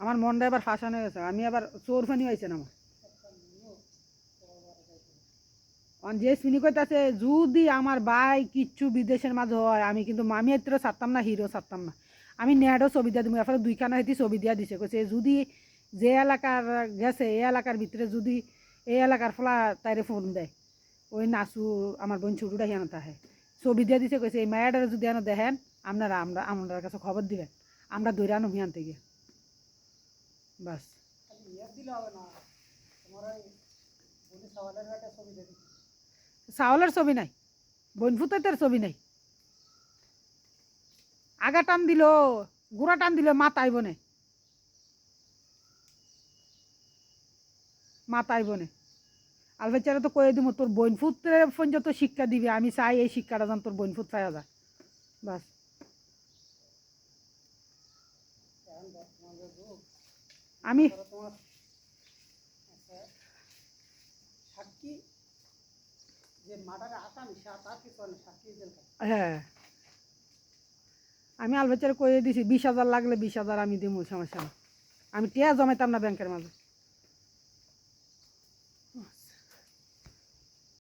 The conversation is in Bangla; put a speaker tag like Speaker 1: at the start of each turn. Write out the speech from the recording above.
Speaker 1: আমার মনটা এবার ফাঁসানো হয়ে গেছে, আমি আবার চোর ফানি হয়েছে না আমার যে শুনি কইতাছে যদি আমার ভাই কিচ্ছু বিদেশের মাঝে হয় আমি কিন্তু মামি এত্র ছাড়তাম না, হিরো ছাড়তাম না, আমি নেটও ছবি দিয়ে দিব। এরপরে দুইখানা হেঁটে ছবি দিয়া দিছে, কইছে যদি যে এলাকার গেছে এই এলাকার ভিতরে যদি এই এলাকার ফলা তাইরে ফোন দেয় ওই নাচু আমার বোন ছুটুটা হিয়ানো তাহে ছবি দিয়ে দিছে, কইছে এই মায়াটারে যদি এনে দেখেন আপনারা আমরা কাছে খবর দিবেন, আমরা দৈরা আনো হিয়ান থেকে বাস। চাউলের ছবি নাই, বনফুতের ছবি নাই, আগা টান দিল গুড়া টান দিল মাথায় বনে মাথায় বনে আলবেচারা তো কয়ে দিব তোর বনফুতের ফোন যত শিক্ষা দিবি আমি চাই এই শিক্ষাটা যেন তোর বনফুত পাওয়া যায় বাস। আমি হ্যাঁ আমি আলবেচারে কয়ে দিছি 20,000 লাগলে 20,000 আমি দিব, সমস্যা না, আমি টিয়া জমাইতাম না ব্যাংকের মাঝে।